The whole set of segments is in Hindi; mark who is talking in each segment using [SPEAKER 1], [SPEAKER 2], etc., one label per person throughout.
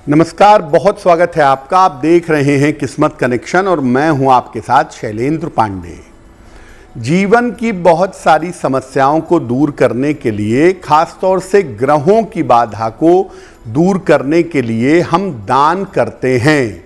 [SPEAKER 1] नमस्कार, बहुत स्वागत है आपका। आप देख रहे हैं किस्मत कनेक्शन और मैं हूं आपके साथ शैलेंद्र पांडे। जीवन की बहुत सारी समस्याओं को दूर करने के लिए, खासतौर से ग्रहों की बाधा को दूर करने के लिए हम दान करते हैं।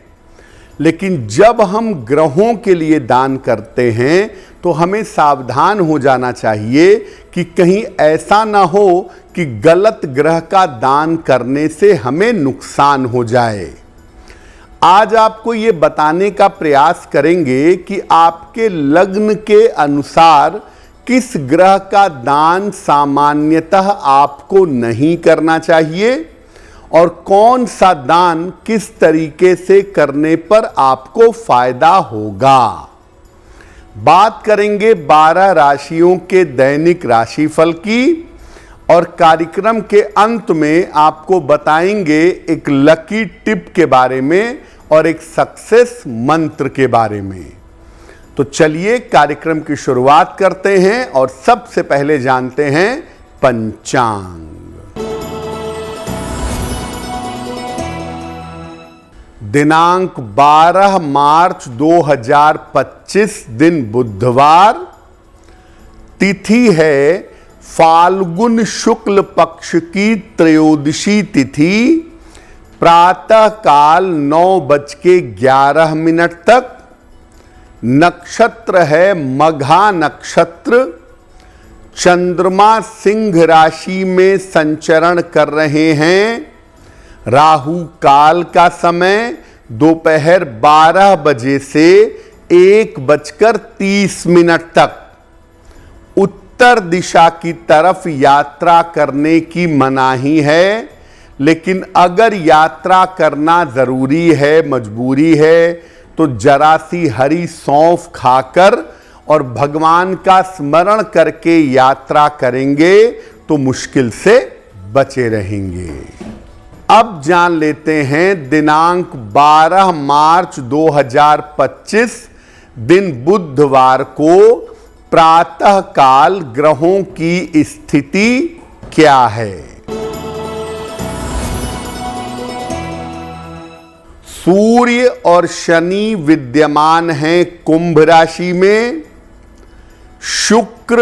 [SPEAKER 1] लेकिन जब हम ग्रहों के लिए दान करते हैं तो हमें सावधान हो जाना चाहिए कि कहीं ऐसा ना हो कि गलत ग्रह का दान करने से हमें नुकसान हो जाए। आज आपको ये बताने का प्रयास करेंगे कि आपके लग्न के अनुसार किस ग्रह का दान सामान्यतः आपको नहीं करना चाहिए और कौन सा दान किस तरीके से करने पर आपको फायदा होगा। बात करेंगे 12 राशियों के दैनिक राशिफल की और कार्यक्रम के अंत में आपको बताएंगे एक लकी टिप के बारे में और एक सक्सेस मंत्र के बारे में। तो चलिए कार्यक्रम की शुरुआत करते हैं और सबसे पहले जानते हैं पंचांग। दिनांक 12 मार्च 2025 दिन बुधवार, तिथि है फाल्गुन शुक्ल पक्ष की त्रयोदशी तिथि, प्रातः काल 9:11 तक। नक्षत्र है मघा नक्षत्र। चंद्रमा सिंह राशि में संचरण कर रहे हैं। राहु काल का समय दोपहर 12 बजे से 1:30 तक। उत्तर दिशा की तरफ यात्रा करने की मनाही है, लेकिन अगर यात्रा करना जरूरी है, मजबूरी है, तो जरा सी हरी सौंफ खाकर और भगवान का स्मरण करके यात्रा करेंगे तो मुश्किल से बचे रहेंगे। अब जान लेते हैं दिनांक 12 मार्च 2025 दिन बुधवार को प्रातः काल ग्रहों की स्थिति क्या है। सूर्य और शनि विद्यमान हैं कुंभ राशि में। शुक्र,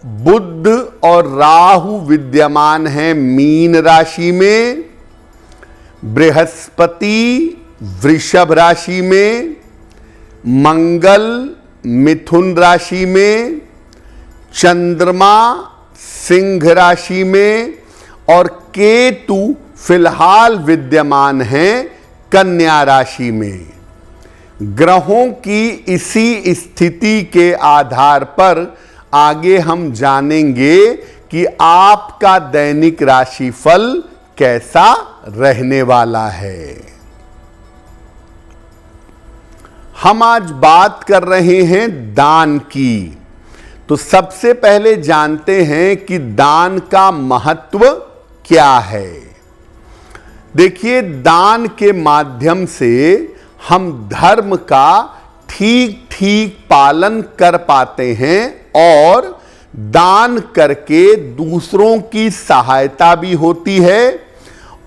[SPEAKER 1] बुध और राहु विद्यमान हैं मीन राशि में। बृहस्पति वृषभ राशि में। मंगल मिथुन राशि में। चंद्रमा सिंह राशि में और केतु फिलहाल विद्यमान हैं कन्या राशि में। ग्रहों की इसी स्थिति के आधार पर आगे हम जानेंगे कि आपका दैनिक राशिफल कैसा रहने वाला है। हम आज बात कर रहे हैं दान की। तो सबसे पहले जानते हैं कि दान का महत्व क्या है। देखिए, दान के माध्यम से हम धर्म का ठीक ठीक पालन कर पाते हैं और दान करके दूसरों की सहायता भी होती है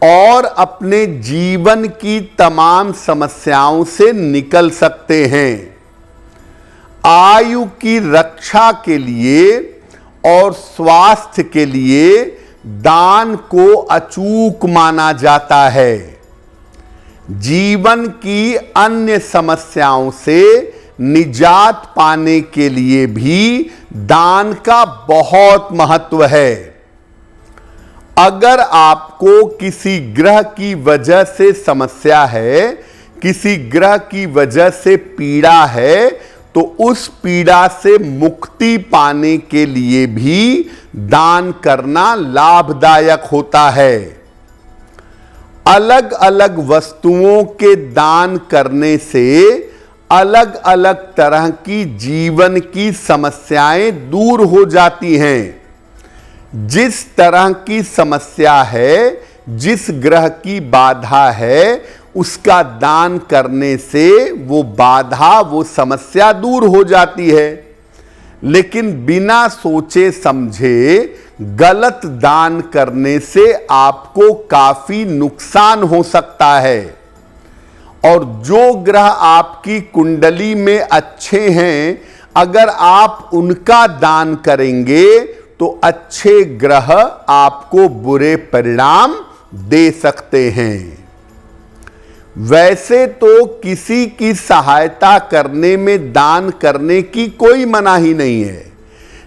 [SPEAKER 1] और अपने जीवन की तमाम समस्याओं से निकल सकते हैं। आयु की रक्षा के लिए और स्वास्थ्य के लिए दान को अचूक माना जाता है। जीवन की अन्य समस्याओं से निजात पाने के लिए भी दान का बहुत महत्व है। अगर आपको किसी ग्रह की वजह से समस्या है, किसी ग्रह की वजह से पीड़ा है, तो उस पीड़ा से मुक्ति पाने के लिए भी दान करना लाभदायक होता है। अलग अलग वस्तुओं के दान करने से अलग अलग तरह की जीवन की समस्याएं दूर हो जाती हैं। जिस तरह की समस्या है, जिस ग्रह की बाधा है, उसका दान करने से वो बाधा, वो समस्या दूर हो जाती है। लेकिन बिना सोचे समझे गलत दान करने से आपको काफी नुकसान हो सकता है। और जो ग्रह आपकी कुंडली में अच्छे हैं, अगर आप उनका दान करेंगे तो अच्छे ग्रह आपको बुरे परिणाम दे सकते हैं। वैसे तो किसी की सहायता करने में दान करने की कोई मनाही नहीं है,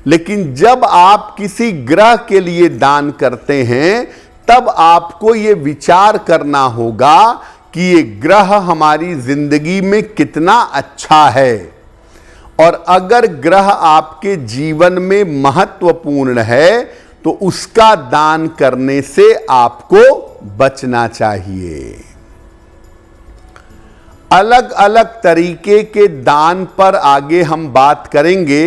[SPEAKER 1] लेकिन जब आप किसी ग्रह के लिए दान करते हैं तब आपको यह विचार करना होगा कि ये ग्रह हमारी जिंदगी में कितना अच्छा है, और अगर ग्रह आपके जीवन में महत्वपूर्ण है तो उसका दान करने से आपको बचना चाहिए। अलग अलग तरीके के दान पर आगे हम बात करेंगे।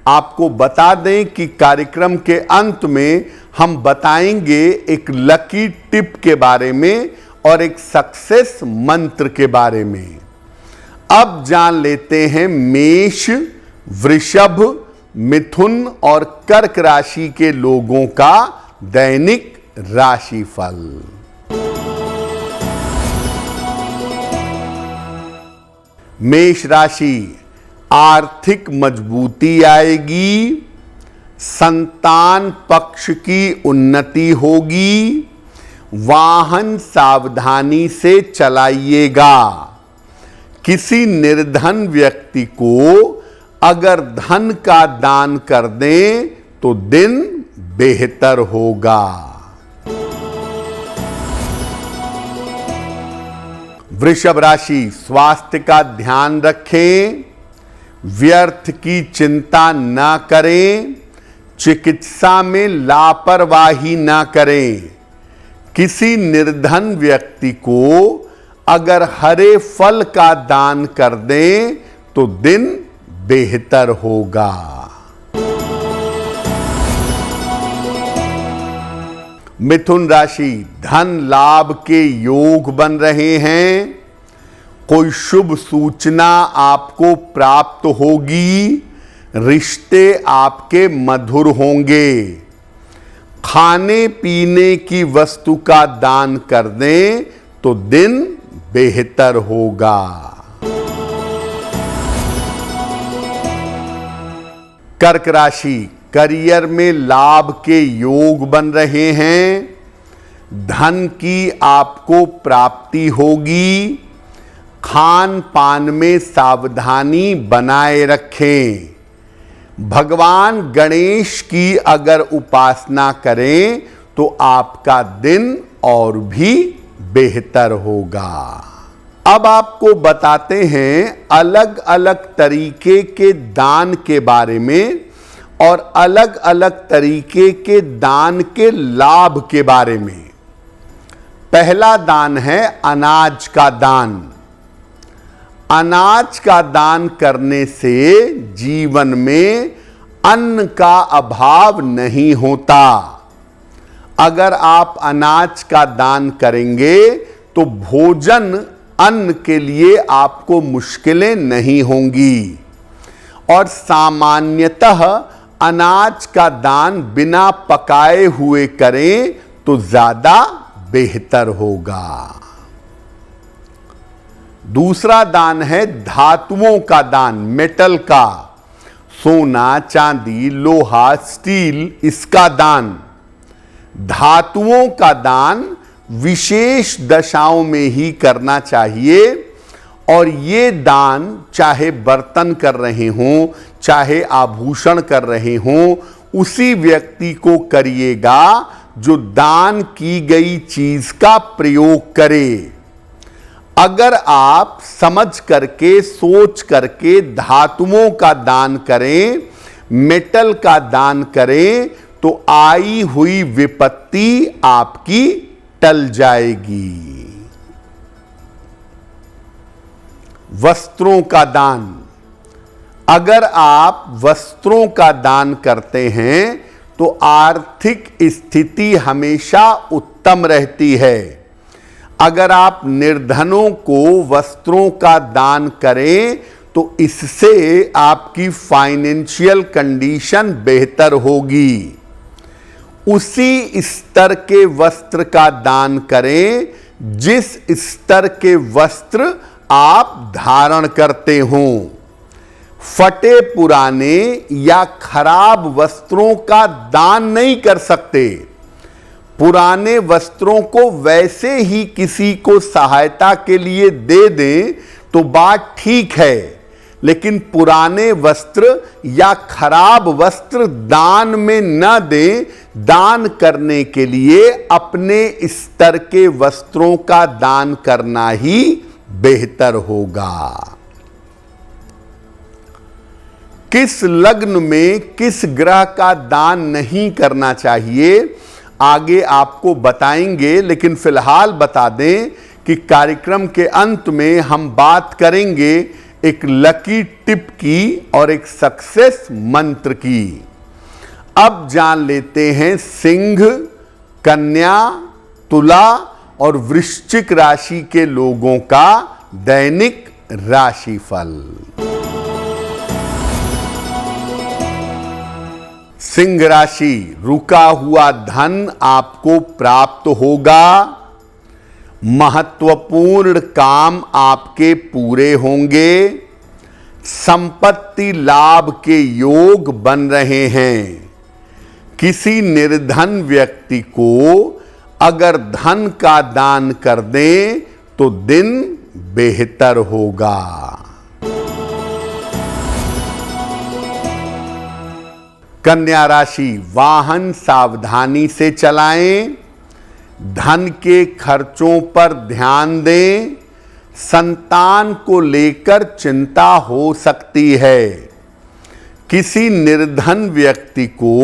[SPEAKER 1] आपको बता दें कि कार्यक्रम के अंत में हम बताएंगे एक लकी टिप के बारे में और एक सक्सेस मंत्र के बारे में। अब जान लेते हैं मेष, वृषभ, मिथुन और कर्क राशि के लोगों का दैनिक राशिफल। मेष राशि, आर्थिक मजबूती आएगी, संतान पक्ष की उन्नति होगी, वाहन सावधानी से चलाइएगा। किसी निर्धन व्यक्ति को अगर धन का दान कर दें तो दिन बेहतर होगा। वृषभ राशि, स्वास्थ्य का ध्यान रखें, व्यर्थ की चिंता न करें, चिकित्सा में लापरवाही न करें। किसी निर्धन व्यक्ति को अगर हरे फल का दान कर दें तो दिन बेहतर होगा। मिथुन राशि, धन लाभ के योग बन रहे हैं, कोई शुभ सूचना आपको प्राप्त होगी, रिश्ते आपके मधुर होंगे। खाने पीने की वस्तु का दान कर दें तो दिन बेहतर होगा। कर्क राशि, करियर में लाभ के योग बन रहे हैं, धन की आपको प्राप्ति होगी, खान पान में सावधानी बनाए रखें। भगवान गणेश की अगर उपासना करें तो आपका दिन और भी बेहतर होगा। अब आपको बताते हैं अलग अलग तरीके के दान के बारे में और अलग अलग तरीके के दान के लाभ के बारे में। पहला दान है अनाज का दान। अनाज का दान करने से जीवन में अन्न का अभाव नहीं होता। अगर आप अनाज का दान करेंगे तो भोजन अन्न के लिए आपको मुश्किलें नहीं होंगी, और सामान्यतः अनाज का दान बिना पकाए हुए करें तो ज्यादा बेहतर होगा। दूसरा दान है धातुओं का दान, मेटल का, सोना, चांदी, लोहा, स्टील, इसका दान। धातुओं का दान विशेष दशाओं में ही करना चाहिए, और ये दान चाहे बर्तन कर रहे हों, चाहे आभूषण कर रहे हों, उसी व्यक्ति को करिएगा जो दान की गई चीज का प्रयोग करे। अगर आप समझ करके, सोच करके धातुओं का दान करें, मेटल का दान करें, तो आई हुई विपत्ति आपकी टल जाएगी। वस्त्रों का दान, अगर आप वस्त्रों का दान करते हैं तो आर्थिक स्थिति हमेशा उत्तम रहती है। अगर आप निर्धनों को वस्त्रों का दान करें तो इससे आपकी फाइनेंशियल कंडीशन बेहतर होगी। उसी स्तर के वस्त्र का दान करें जिस स्तर के वस्त्र आप धारण करते हों। फटे पुराने या खराब वस्त्रों का दान नहीं कर सकते। पुराने वस्त्रों को वैसे ही किसी को सहायता के लिए दे दें तो बात ठीक है, लेकिन पुराने वस्त्र या खराब वस्त्र दान में न दें। दान करने के लिए अपने स्तर के वस्त्रों का दान करना ही बेहतर होगा। किस लग्न में किस ग्रह का दान नहीं करना चाहिए आगे आपको बताएंगे, लेकिन फिलहाल बता दें कि कार्यक्रम के अंत में हम बात करेंगे एक लकी टिप की और एक सक्सेस मंत्र की। अब जान लेते हैं सिंह, कन्या, तुला और वृश्चिक राशि के लोगों का दैनिक राशिफल। सिंह राशि, रुका हुआ धन आपको प्राप्त होगा। महत्वपूर्ण काम आपके पूरे होंगे। संपत्ति लाभ के योग बन रहे हैं। किसी निर्धन व्यक्ति को अगर धन का दान कर दें तो दिन बेहतर होगा। कन्या राशि, वाहन सावधानी से चलाएं। धन के खर्चों पर ध्यान दें। संतान को लेकर चिंता हो सकती है। किसी निर्धन व्यक्ति को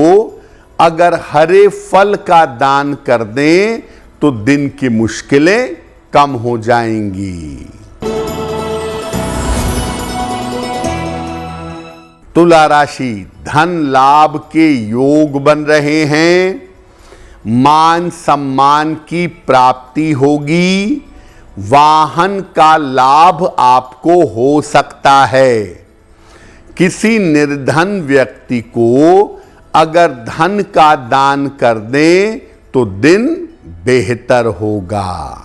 [SPEAKER 1] अगर हरे फल का दान कर दें तो दिन की मुश्किलें कम हो जाएंगी। तुला राशि, धन लाभ के योग बन रहे हैं। मान सम्मान की प्राप्ति होगी। वाहन का लाभ आपको हो सकता है। किसी निर्धन व्यक्ति को अगर धन का दान कर दें तो दिन बेहतर होगा।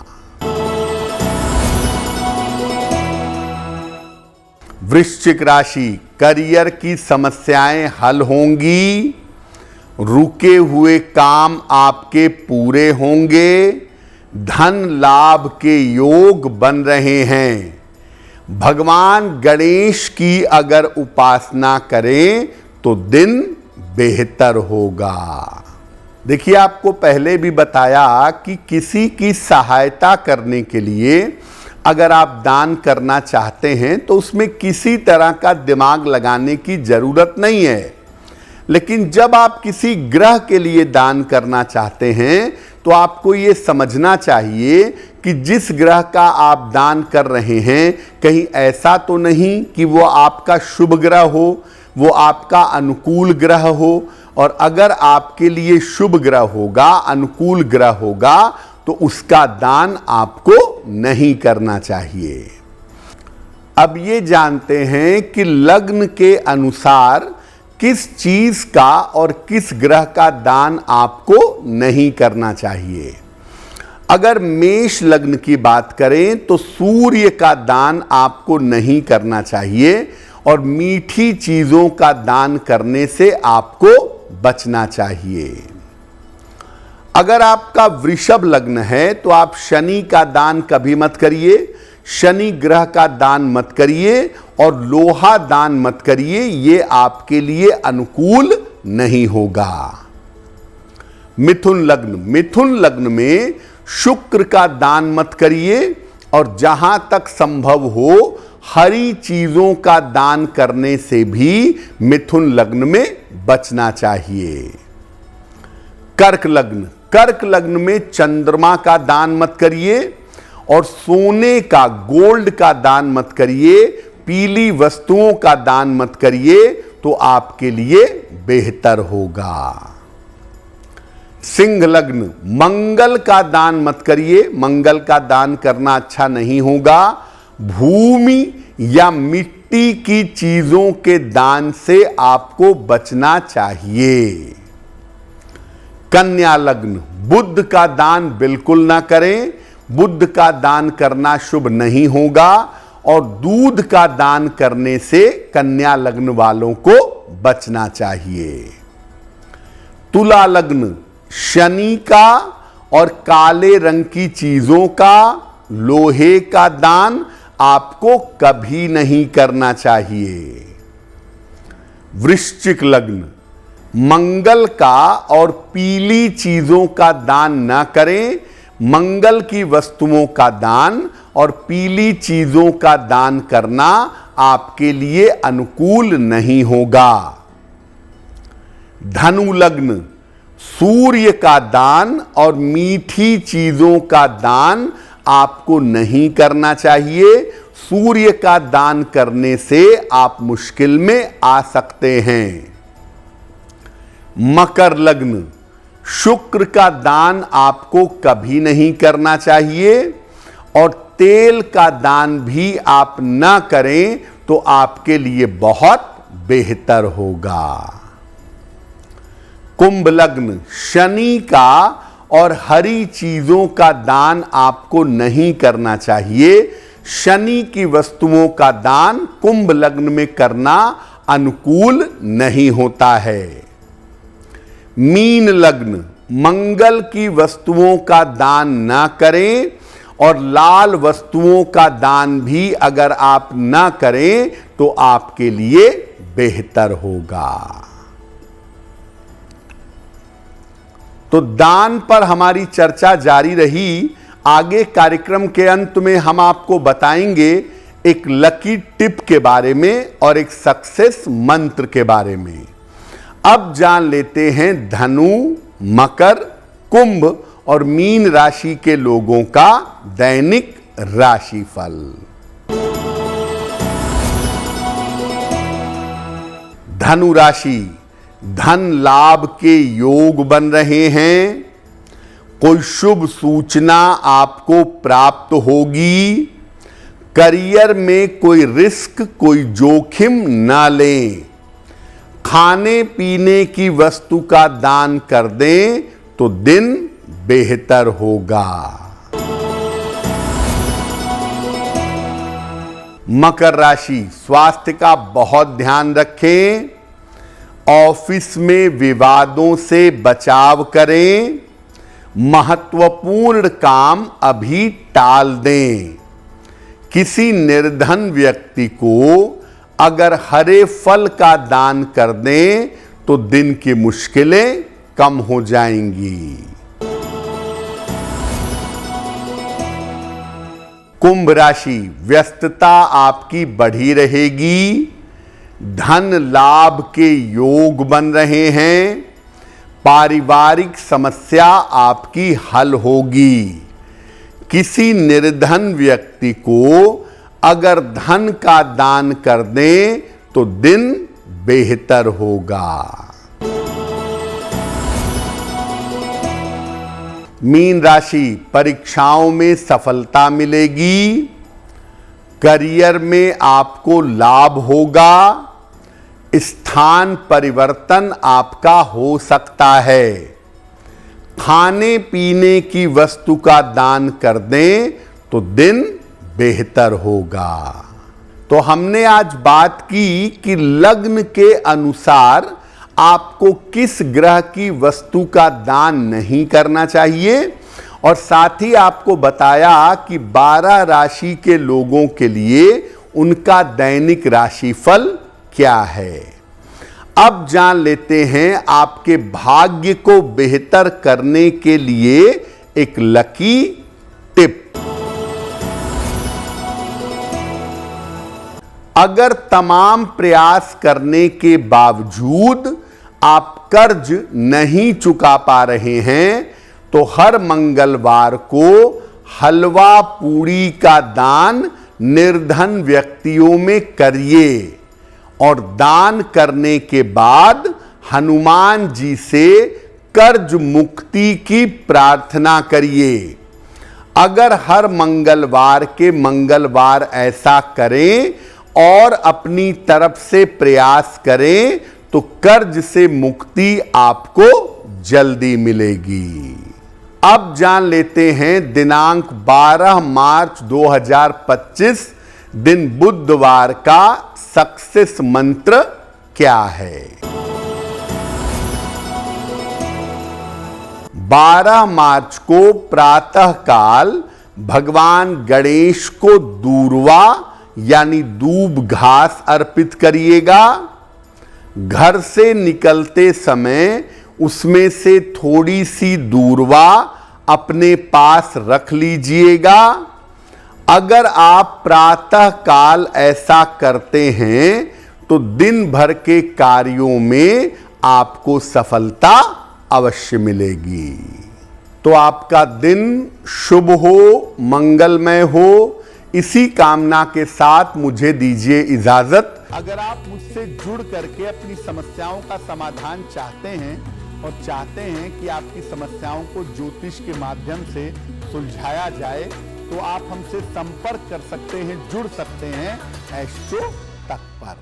[SPEAKER 1] वृश्चिक राशि, करियर की समस्याएं हल होंगी। रुके हुए काम आपके पूरे होंगे। धन लाभ के योग बन रहे हैं। भगवान गणेश की अगर उपासना करें तो दिन बेहतर होगा। देखिए, आपको पहले भी बताया कि किसी की सहायता करने के लिए अगर आप दान करना चाहते हैं तो उसमें किसी तरह का दिमाग लगाने की जरूरत नहीं है। लेकिन जब आप किसी ग्रह के लिए दान करना चाहते हैं तो आपको ये समझना चाहिए कि जिस ग्रह का आप दान कर रहे हैं कहीं ऐसा तो नहीं कि वो आपका शुभ ग्रह हो, वो आपका अनुकूल ग्रह हो। और अगर आपके लिए शुभ ग्रह होगा, अनुकूल ग्रह होगा, तो उसका दान आपको नहीं करना चाहिए। अब ये जानते हैं कि लग्न के अनुसार किस चीज का और किस ग्रह का दान आपको नहीं करना चाहिए। अगर मेष लग्न की बात करें तो सूर्य का दान आपको नहीं करना चाहिए और मीठी चीजों का दान करने से आपको बचना चाहिए। अगर आपका वृषभ लग्न है तो आप शनि का दान कभी मत करिए। शनि ग्रह का दान मत करिए और लोहा दान मत करिए, ये आपके लिए अनुकूल नहीं होगा। मिथुन लग्न में शुक्र का दान मत करिए और जहां तक संभव हो हरी चीजों का दान करने से भी मिथुन लग्न में बचना चाहिए। कर्क लग्न में चंद्रमा का दान मत करिए और सोने का, गोल्ड का दान मत करिए। पीली वस्तुओं का दान मत करिए, तो आपके लिए बेहतर होगा। सिंह लग्न, मंगल का दान मत करिए। मंगल का दान करना अच्छा नहीं होगा। भूमि या मिट्टी की चीजों के दान से आपको बचना चाहिए। कन्या लग्न, बुध का दान बिल्कुल ना करें, बुध का दान करना शुभ नहीं होगा और दूध का दान करने से कन्या लग्न वालों को बचना चाहिए। तुला लग्न, शनि का और काले रंग की चीजों का, लोहे का दान आपको कभी नहीं करना चाहिए। वृश्चिक लग्न, मंगल का और पीली चीजों का दान ना करें, मंगल की वस्तुओं का दान और पीली चीजों का दान करना आपके लिए अनुकूल नहीं होगा। धनु लग्न, सूर्य का दान और मीठी चीजों का दान आपको नहीं करना चाहिए। सूर्य का दान करने से आप मुश्किल में आ सकते हैं। मकर लग्न, शुक्र का दान आपको कभी नहीं करना चाहिए और तेल का दान भी आप ना करें तो आपके लिए बहुत बेहतर होगा। कुंभ लग्न, शनि का और हरी चीजों का दान आपको नहीं करना चाहिए। शनि की वस्तुओं का दान कुंभ लग्न में करना अनुकूल नहीं होता है। मीन लग्न, मंगल की वस्तुओं का दान ना करें और लाल वस्तुओं का दान भी अगर आप ना करें तो आपके लिए बेहतर होगा। तो दान पर हमारी चर्चा जारी रही। आगे कार्यक्रम के अंत में हम आपको बताएंगे एक लकी टिप के बारे में और एक सक्सेस मंत्र के बारे में। अब जान लेते हैं धनु, मकर, कुंभ और मीन राशि के लोगों का दैनिक राशिफल। धनु राशि, धन लाभ के योग बन रहे हैं। कोई शुभ सूचना आपको प्राप्त होगी। करियर में कोई रिस्क, कोई जोखिम ना लें। खाने पीने की वस्तु का दान कर दें तो दिन बेहतर होगा। मकर राशि, स्वास्थ्य का बहुत ध्यान रखें। ऑफिस में विवादों से बचाव करें। महत्वपूर्ण काम अभी टाल दें। किसी निर्धन व्यक्ति को अगर हरे फल का दान कर दें तो दिन की मुश्किलें कम हो जाएंगी। कुंभ राशि, व्यस्तता आपकी बढ़ी रहेगी। धन लाभ के योग बन रहे हैं। पारिवारिक समस्या आपकी हल होगी। किसी निर्धन व्यक्ति को अगर धन का दान कर दें तो दिन बेहतर होगा। मीन राशि, परीक्षाओं में सफलता मिलेगी। करियर में आपको लाभ होगा। स्थान परिवर्तन आपका हो सकता है। खाने पीने की वस्तु का दान कर दें तो दिन बेहतर होगा। तो हमने आज बात की कि लग्न के अनुसार आपको किस ग्रह की वस्तु का दान नहीं करना चाहिए और साथ ही आपको बताया कि 12 राशि के लोगों के लिए उनका दैनिक राशिफल क्या है। अब जान लेते हैं आपके भाग्य को बेहतर करने के लिए एक लकी टिप। अगर तमाम प्रयास करने के बावजूद आप कर्ज नहीं चुका पा रहे हैं तो हर मंगलवार को हलवा पूड़ी का दान निर्धन व्यक्तियों में करिए और दान करने के बाद हनुमान जी से कर्ज मुक्ति की प्रार्थना करिए। अगर हर मंगलवार के मंगलवार ऐसा करें और अपनी तरफ से प्रयास करें तो कर्ज से मुक्ति आपको जल्दी मिलेगी। अब जान लेते हैं दिनांक 12 मार्च 2025 दिन बुधवार का सक्सेस मंत्र क्या है। 12 मार्च को प्रातः काल भगवान गणेश को दूर्वा यानी दूब घास अर्पित करिएगा। घर से निकलते समय उसमें से थोड़ी सी दूर्वा अपने पास रख लीजिएगा। अगर आप प्रातः काल ऐसा करते हैं तो दिन भर के कार्यों में आपको सफलता अवश्य मिलेगी। तो आपका दिन शुभ हो, मंगलमय हो, इसी कामना के साथ मुझे दीजिए इजाजत। अगर आप मुझसे जुड़ करके अपनी समस्याओं का समाधान चाहते हैं और चाहते हैं कि आपकी समस्याओं को ज्योतिष के माध्यम से सुलझाया जाए तो आप हमसे संपर्क कर सकते हैं, जुड़ सकते हैं एस्ट्रो तक पर।